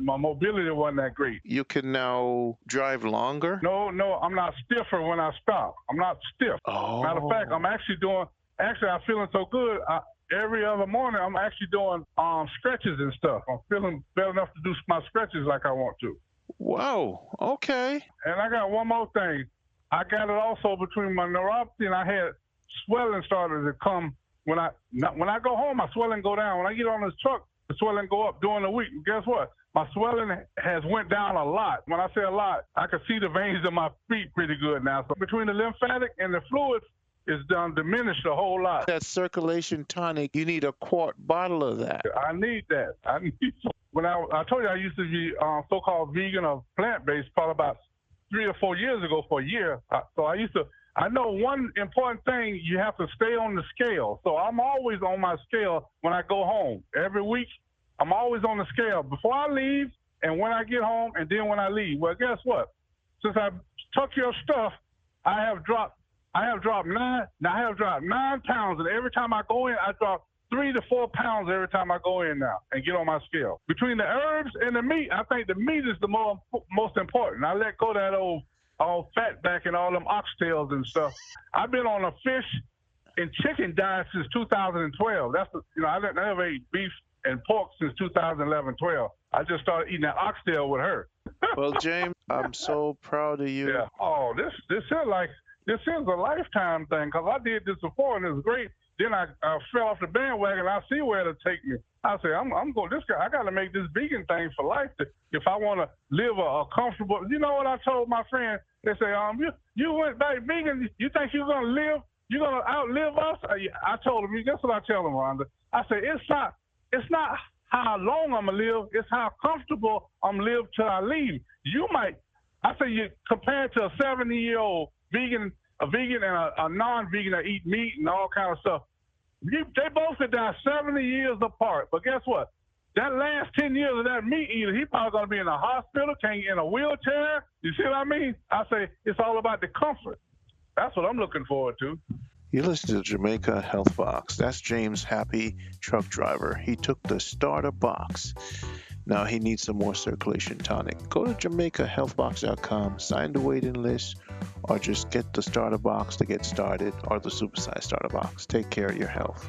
my mobility wasn't that great. You can now drive longer? No, I'm not stiffer when I stop. I'm not stiff. Matter of fact, I'm Oh. I'm feeling so good. Every other morning, I'm actually doing stretches and stuff. I'm feeling better enough to do my stretches like I want to. Wow. Okay. And I got one more thing. I got it also between my neuropathy and I had swelling started to come. When I go home, my swelling go down. When I get on this truck, the swelling go up during the week. And guess what? My swelling has went down a lot. When I say a lot, I can see the veins in my feet pretty good now. So between the lymphatic and the fluids, it's done diminished a whole lot. That circulation tonic, you need a quart bottle of that. I need that. When I told you I used to be so-called vegan or plant-based probably about 3 or 4 years ago for a year. I know one important thing, you have to stay on the scale. So I'm always on my scale when I go home. Every week, I'm always on the scale before I leave and when I get home and then when I leave. Well, guess what? Since I took your stuff, I have dropped 9 pounds, and every time I go in, I drop 3 to 4 pounds every time I go in now and get on my scale. Between the herbs and the meat, I think the meat is the most important. I let go of that old fat back and all them oxtails and stuff. I've been on a fish and chicken diet since 2012. I never ate beef and pork since 2011-12. I just started eating that oxtail with her. Well, James, I'm so proud of you. Yeah. Oh, this is a lifetime thing because I did this before and it was great. Then I fell off the bandwagon. I see where it'll take me. I say I'm going. This guy, I got to make this vegan thing for life. If I want to live a comfortable. You know what I told my friend? They say, you went back vegan. You think you're gonna live? You're gonna outlive us? I told him. Guess what I tell him, Rhonda? I say it's not how long I'm gonna live. It's how comfortable I'm live till I leave. You might. I say you compared to a 70-year-old vegan. A vegan and a non-vegan that eat meat and all kind of stuff. They both could die 70 years apart. But guess what? That last 10 years of that meat eater, he probably going to be in a hospital, can't get in a wheelchair. You see what I mean? I say it's all about the comfort. That's what I'm looking forward to. You listen to Jamaica Health Box. That's James Happy, truck driver. He took the starter box. Now he needs some more circulation tonic. Go to JamaicaHealthBox.com, sign the waiting list, or just get the starter box to get started, or the supersized starter box. Take care of your health.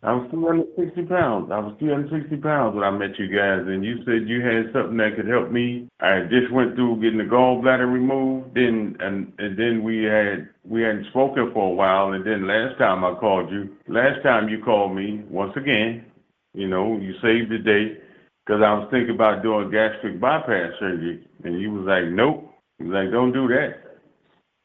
I was 260 pounds. I was 260 pounds when I met you guys, and you said you had something that could help me. I just went through getting the gallbladder removed, and then we hadn't spoken for a while, and then last time you called me once again. You saved the day because I was thinking about doing gastric bypass surgery, and you was like, nope. You was like, don't do that,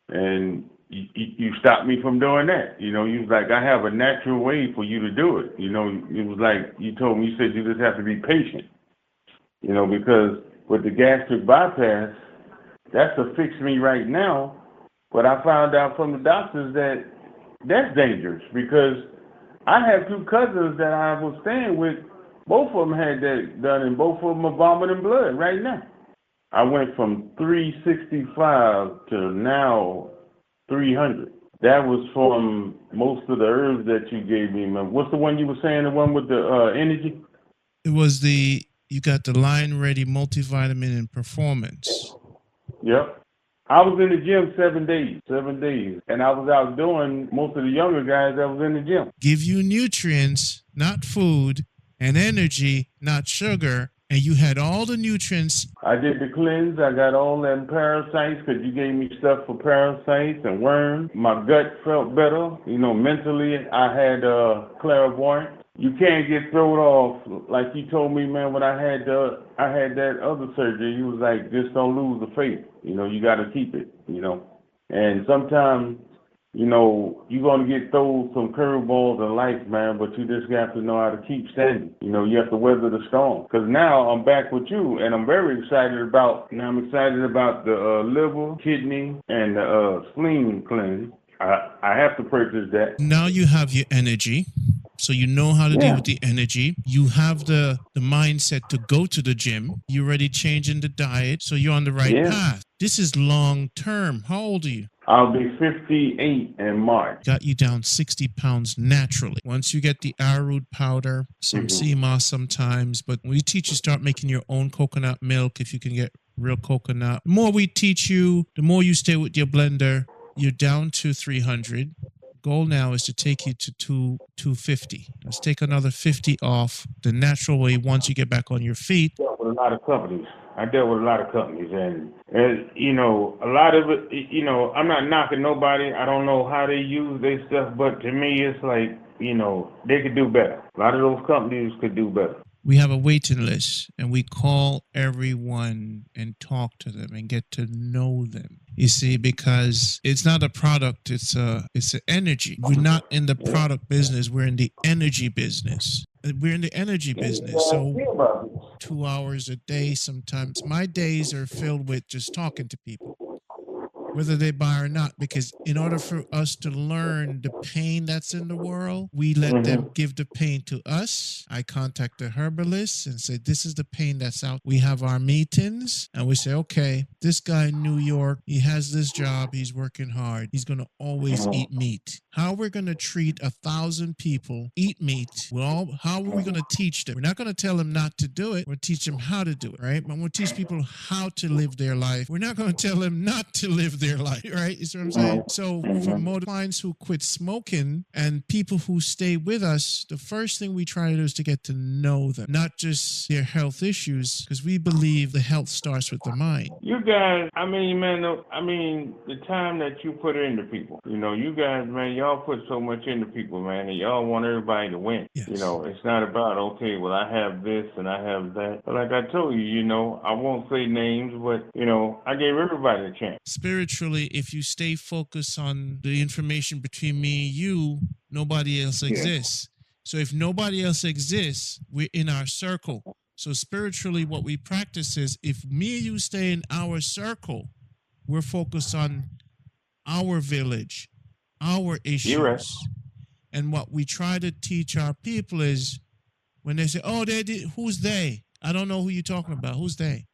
and you stopped me from doing that. You was like, I have a natural way for you to do it. It was like you told me, you said you just have to be patient. Because with the gastric bypass, that's to fix me right now. But I found out from the doctors that that's dangerous because I have 2 cousins that I was staying with. Both of them had that done, and both of them are vomiting blood right now. I went from 365 to now 300. That was from most of the herbs that you gave me. What's the one you were saying, the one with the energy? It was you got the Line Ready multivitamin and performance. Yep. I was in the gym 7 days. And I was out doing most of the younger guys that was in the gym. Give you nutrients, not food, and energy, not sugar. And you had all the nutrients. I did the cleanse. I got all them parasites because you gave me stuff for parasites and worms. My gut felt better. Mentally, I had clairvoyance. You can't get thrown off. Like you told me, man, when I had that other surgery, you was like, just don't lose the faith. You got to keep it, And sometimes, you're going to get thrown some curveballs in life, man, but you just have to know how to keep standing. You have to weather the storm. Because now I'm back with you, and I'm very excited about the liver, kidney, and the spleen cleanse. I have to purchase that. Now you have your energy. So you know how to deal Yeah. with the energy. You have the mindset to go to the gym. You're already changing the diet. So you're on the right Yeah. path. This is long term. How old are you? I'll be 58 in March. Got you down 60 pounds naturally. Once you get the arrowroot powder, some sea moss sometimes, but we teach you start making your own coconut milk if you can get real coconut. The more we teach you, the more you stay with your blender, you're down to 300. Goal now is to take you to 250. Let's take another 50 off the natural way once you get back on your feet. I dealt with a lot of companies. And you know, a lot of it, you know, I'm not knocking nobody. I don't know how they use their stuff, but to me, it's like, you know, they could do better. A lot of those companies could do better. We have a waiting list and we call everyone and talk to them and get to know them. You see, because it's not a product, it's an energy. We're not in the product business, we're in the energy business. We're in the energy business. So 2 hours a day sometimes. My days are filled with just talking to people, whether they buy or not, because in order for us to learn the pain that's in the world, we let them give the pain to us. I contact the herbalist and say, this is the pain that's out. We have our meetings and we say, okay, this guy in New York, he has this job, he's working hard, he's going to always eat meat. How we're going to treat 1,000 people eat meat, how are we going to teach them? We're not going to tell them not to do it. We're going to teach them how to do it, right? But we'll teach people how to live their life. We're not going to tell them not to live their life, right? You see what I'm saying? So for most clients who quit smoking and people who stay with us, the first thing we try to do is to get to know them, not just their health issues, because we believe the health starts with the mind. You guys, I mean, man, the time that you put into people, you know, you guys, man, y'all put so much into people, man, and y'all want everybody to win. Yes. You know, it's not about, okay, well, I have this and I have that. But like I told you, you know, I won't say names, but, you know, I gave everybody a chance. Spiritually, if you stay focused on the information between me and you, nobody else exists. So if nobody else exists, we're in our circle. So spiritually, what we practice is if me and you stay in our circle, we're focused on our village, our issues. You're right. And what we try to teach our people is when they say, oh, they did, who's they? I don't know who you're talking about. Who's they?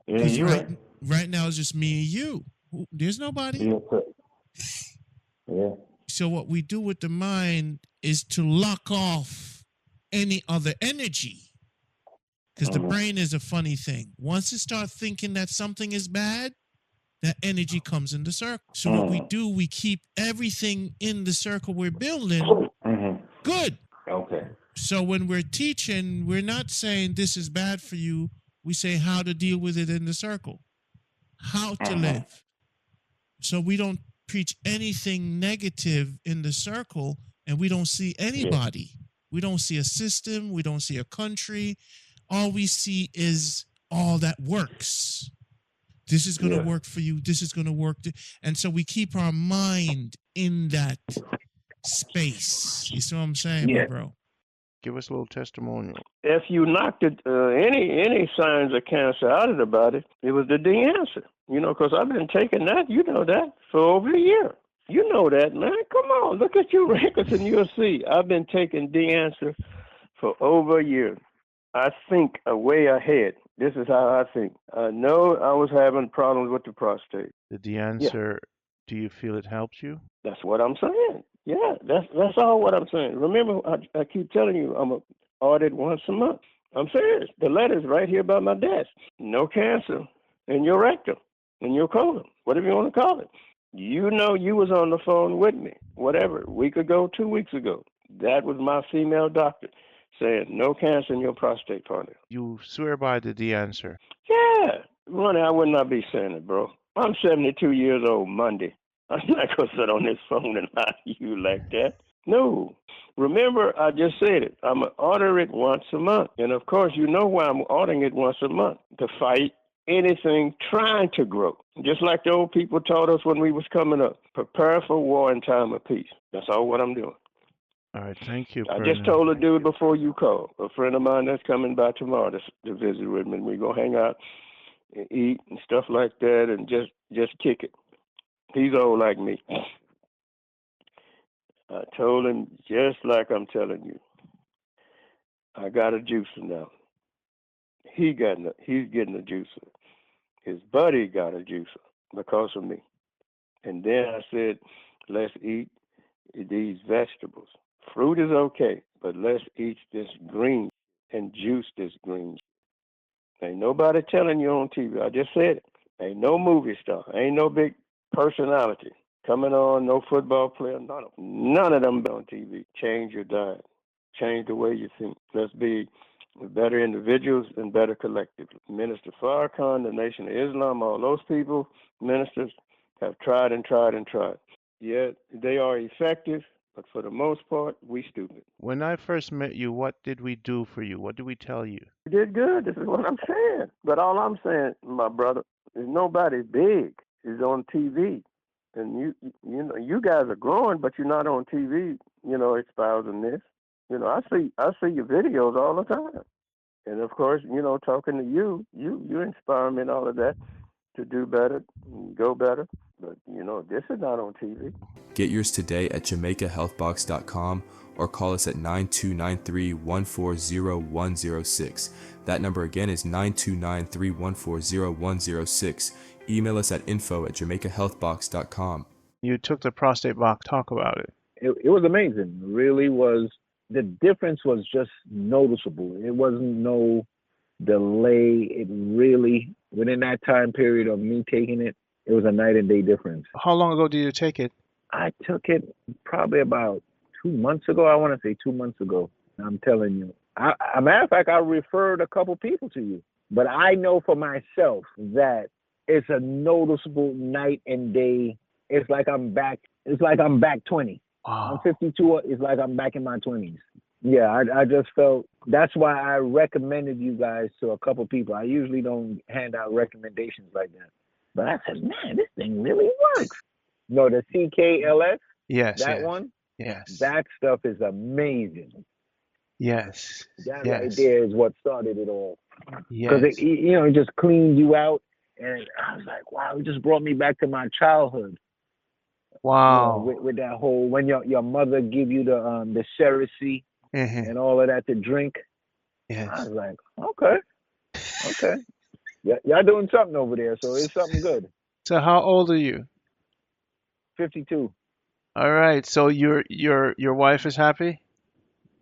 Yeah, you're right. Right now it's just me and you. There's nobody. Yeah. So what we do with the mind is to lock off any other energy. Because the brain is a funny thing. Once it starts thinking that something is bad, that energy comes in the circle. So what we do, we keep everything in the circle we're building good. Okay. So when we're teaching, we're not saying this is bad for you. We say how to deal with it in the circle, how to live. So we don't preach anything negative in the circle, and we don't see anybody. We don't see a system. We don't see a country. All we see is all that works. This is going to work for you. This is going to work. And so we keep our mind in that space. You see what I'm saying, my bro? Give us a little testimonial. If you knocked it, any signs of cancer out of the body, it was the D answer. You know, because I've been taking that, you know that, for over a year. You know that, man. Come on, look at your records and you'll see. I've been taking D answer for over a year. I think way ahead. This is how I think. I know I was having problems with the prostate. The answer, do you feel it helps you? That's what I'm saying. Yeah, that's all what I'm saying. Remember, I keep telling you, I'm audited once a month. I'm serious. The letter's right here by my desk. No cancer in your rectum, in your colon, whatever you want to call it. You know you was on the phone with me, whatever, a week ago, 2 weeks ago. That was my female doctor saying no cancer in your prostate, partner. You swear by the answer. Yeah. Ronnie, I would not be saying it, bro. I'm 72 years old Monday. I'm not going to sit on this phone and lie to you like that. No. Remember, I just said it. I'm going to order it once a month. And, of course, you know why I'm ordering it once a month, to fight anything trying to grow. Just like the old people taught us when we was coming up. Prepare for war in time of peace. That's all what I'm doing. All right, thank you. I just told a dude before you called, a friend of mine that's coming by tomorrow to visit with me. We're going to hang out and eat and stuff like that and just kick it. He's old like me. I told him just like I'm telling you. I got a juicer now. He's getting a juicer. His buddy got a juicer because of me. And then I said, let's eat these vegetables. Fruit is okay, but let's eat this green and juice this green. Ain't nobody telling you on TV. I just said it. Ain't no movie star. Ain't no big personality coming on, no football player, none of them on TV. Change your diet. Change the way you think. Let's be better individuals and better collectively. Minister Farrakhan, the Nation of Islam, all those people, ministers, have tried and tried and tried. Yet they are effective, but for the most part, we stupid. When I first met you, what did we do for you? What did we tell you? You did good. This is what I'm saying. But all I'm saying, my brother, is nobody big is on TV. And you guys are growing, but you're not on TV, espousing this. I see your videos all the time. And of course, talking to you inspire me and all of that to do better, go better. But, this is not on TV. Get yours today at JamaicaHealthBox.com or call us at 9293-140-106. That number again is 9293-140-106. Email us at info@JamaicaHealthBox.com. You took the prostate box. Talk about it. It was amazing. It really was. The difference was just noticeable. It wasn't no delay. It really, within that time period of me taking it, it was a night and day difference. How long ago did you take it? I took it probably about 2 months ago. I want to say 2 months ago. I'm telling you. As a matter of fact, I referred a couple people to you. But I know for myself that it's a noticeable night and day. It's like I'm back 20. Wow. I'm 52. It's like I'm back in my 20s. Yeah, I just felt, that's why I recommended you guys to a couple people. I usually don't hand out recommendations like that. But I said, man, this thing really works. No, the CKLS, Yes. that one, Yes. that stuff is amazing. Yes. That Yes. right there is what started it all. Yes. Because it just cleaned you out. And I was like, wow, it just brought me back to my childhood. Wow. With that whole, when your mother give you the Cersei and all of that to drink. Yes. I was like, okay. Y'all doing something over there, so it's something good. So how old are you? 52. All right. So your wife is happy?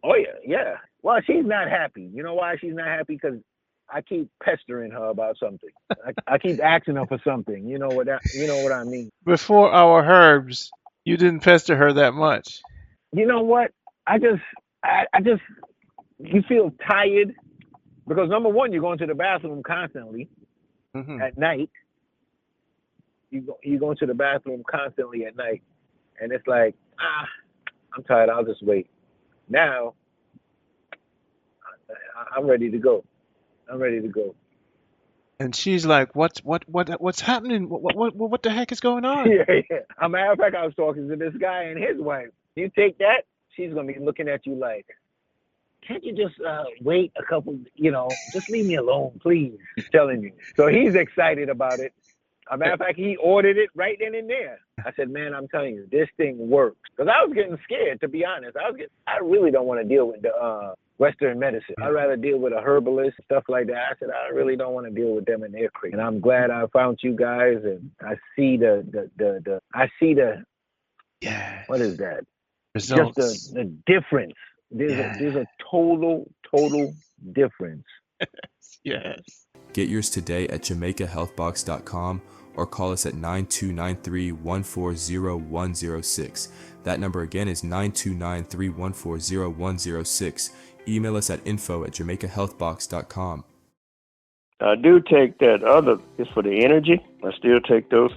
Oh yeah. Well, she's not happy. You know why she's not happy? Because I keep pestering her about something. I keep asking her for something. You know what I mean? Before our herbs, you didn't pester her that much. You know what? I just you feel tired because number one, you're going to the bathroom constantly at night. You go to the bathroom constantly at night, and it's like, I'm tired. I'll just wait. Now, I'm ready to go. And she's like, what's happening? What the heck is going on? Yeah. As a matter of fact, I was talking to this guy and his wife. You take that, she's gonna be looking at you like, can't you just wait a couple? Just leave me alone, please. He's telling you. So he's excited about it. As a matter of fact, he ordered it right then and there. I said, man, I'm telling you, this thing works. Because I was getting scared, to be honest. I really don't want to deal with the Western medicine. I'd rather deal with a herbalist, stuff like that. I said, I really don't want to deal with them in their crate. And I'm glad I found you guys, and I see the what is that? Results. Just the difference. There's a total difference. Yes. Get yours today at JamaicaHealthBox.com or call us at 9293-140-106. That number again is 9293-140-106. Email us at info@JamaicaHealthBox.com. I do take that other, it's for the energy. I still take those.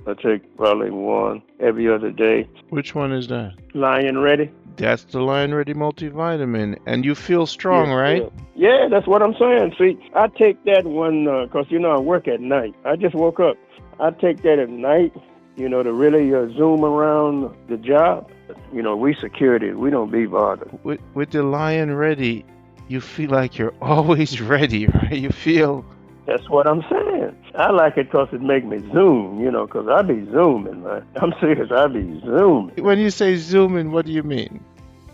I take probably one every other day. Which one is that? Lion Ready. That's the Lion Ready multivitamin. And you feel strong, right? Yeah, that's what I'm saying. See, I take that one because, I work at night. I just woke up. I take that at night, to really zoom around the job. We security. We don't be bothered. With the Lion Ready, you feel like you're always ready, right? You feel... That's what I'm saying. saying. I like it because it make me zoom, because I be zooming, man. I'm serious, I be zooming. When you say zooming, what do you mean?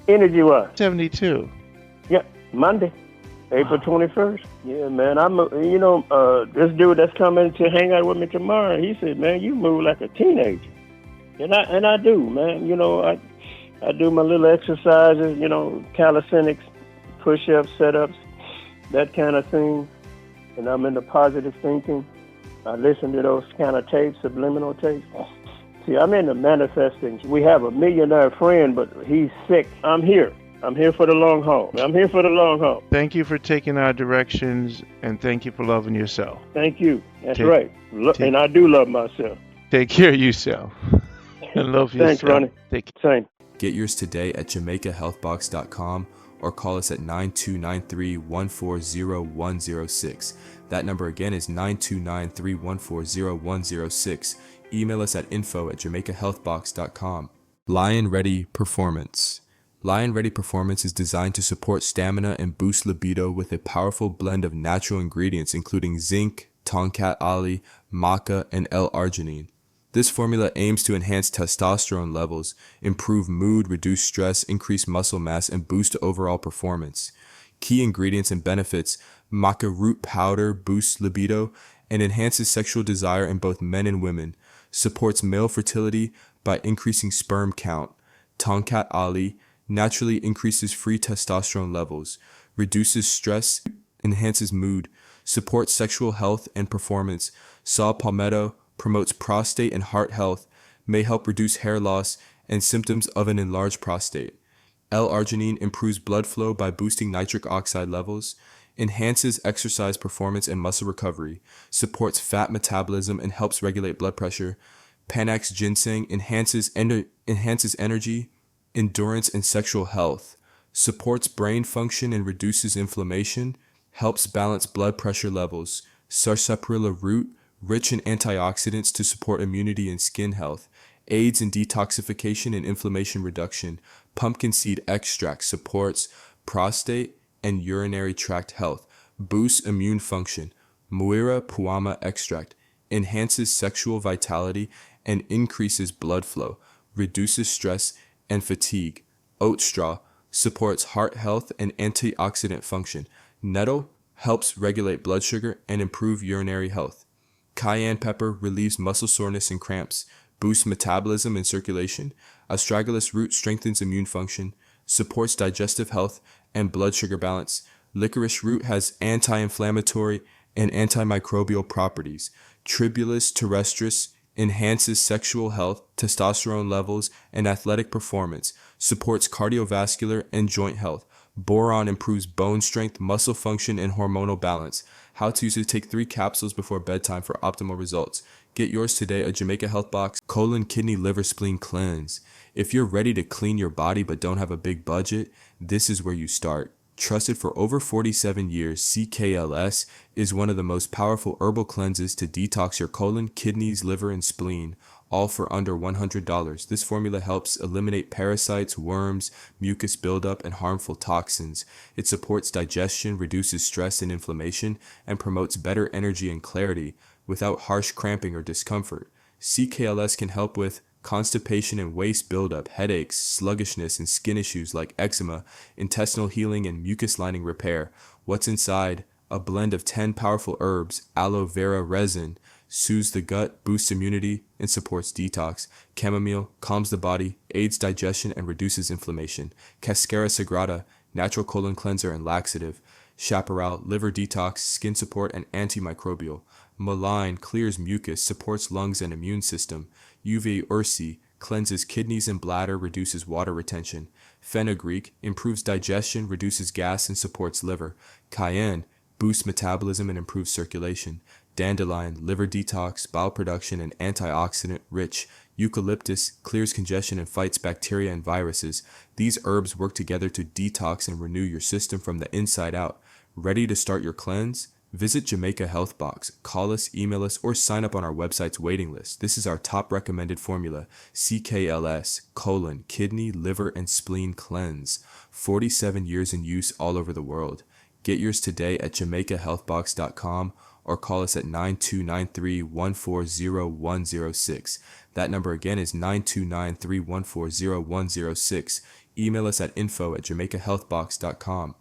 Energy-wise. 72. Yeah, Monday, April 21st. Yeah, man, this dude that's coming to hang out with me tomorrow, he said, man, you move like a teenager. And I do, man. I do my little exercises, calisthenics, push-ups, set-ups, that kind of thing. And I'm into positive thinking. I listen to those kind of tapes, subliminal tapes. See, I'm into manifesting. We have a millionaire friend, but he's sick. I'm here. I'm here for the long haul. Thank you for taking our directions, and thank you for loving yourself. Thank you. That's right. And I do love myself. Take care of yourself. And love yourself. Thanks, Ronnie. Same. Get yours today at JamaicaHealthBox.com or call us at 9293-140-106. That number again is 9293-140-106. Email us at info@JamaicaHealthBox.com. Lion Ready Performance. Lion Ready Performance is designed to support stamina and boost libido with a powerful blend of natural ingredients including zinc, Tonkat Ali, maca, and L-arginine. This formula aims to enhance testosterone levels, improve mood, reduce stress, increase muscle mass, and boost overall performance. Key ingredients and benefits: maca root powder boosts libido and enhances sexual desire in both men and women, supports male fertility by increasing sperm count. Tonkat Ali naturally increases free testosterone levels, reduces stress, enhances mood, supports sexual health and performance. Saw palmetto promotes prostate and heart health, may help reduce hair loss and symptoms of an enlarged prostate. L-arginine improves blood flow by boosting nitric oxide levels, enhances exercise performance and muscle recovery, supports fat metabolism and helps regulate blood pressure. Panax ginseng enhances energy, endurance, and sexual health, supports brain function and reduces inflammation, helps balance blood pressure levels. Sarsaparilla root, rich in antioxidants to support immunity and skin health, aids in detoxification and inflammation reduction. Pumpkin seed extract supports prostate and urinary tract health, boosts immune function. Muira puama extract enhances sexual vitality and increases blood flow, reduces stress and fatigue. Oat straw supports heart health and antioxidant function. Nettle helps regulate blood sugar and improve urinary health. Cayenne pepper relieves muscle soreness and cramps, boosts metabolism and circulation. Astragalus root strengthens immune function, supports digestive health and blood sugar balance. Licorice root has anti-inflammatory and antimicrobial properties. Tribulus terrestris enhances sexual health, testosterone levels, and athletic performance, supports cardiovascular and joint health. Boron improves bone strength, muscle function, and hormonal balance. How to use it: take 3 capsules before bedtime for optimal results. Get yours today at Jamaica Health Box colon, kidney, liver, spleen cleanse. If you're ready to clean your body but don't have a big budget, this is where you start. Trusted for over 47 years, CKLS is one of the most powerful herbal cleanses to detox your colon, kidneys, liver, and spleen, all for under $100. This formula helps eliminate parasites, worms, mucus buildup, and harmful toxins. It supports digestion, reduces stress and inflammation, and promotes better energy and clarity without harsh cramping or discomfort. CKLS can help with constipation and waste buildup, headaches, sluggishness, and skin issues like eczema, intestinal healing, and mucus lining repair. What's inside? A blend of 10 powerful herbs. Aloe vera resin soothes the gut, boosts immunity, and supports detox. Chamomile calms the body, aids digestion, and reduces inflammation. Cascara sagrada, natural colon cleanser and laxative. Chaparral, liver detox, skin support, and antimicrobial. Mullein clears mucus, supports lungs and immune system. Uva ursi cleanses kidneys and bladder, reduces water retention. Fenugreek improves digestion, reduces gas, and supports liver. Cayenne boosts metabolism and improves circulation. Dandelion, liver detox, bowel production, and antioxidant rich. Eucalyptus clears congestion and fights bacteria and viruses. These herbs work together to detox and renew your system from the inside out. Ready to start your cleanse? Visit Jamaica Health Box. Call us, email us, or sign up on our website's waiting list. This is our top recommended formula, CKLS, colon, kidney, liver, and spleen cleanse. 47 years in use all over the world. Get yours today at JamaicaHealthBox.com or call us at 9293-140-106. That number again is 929-314-0106. Email us at info@jamaicahealthbox.com.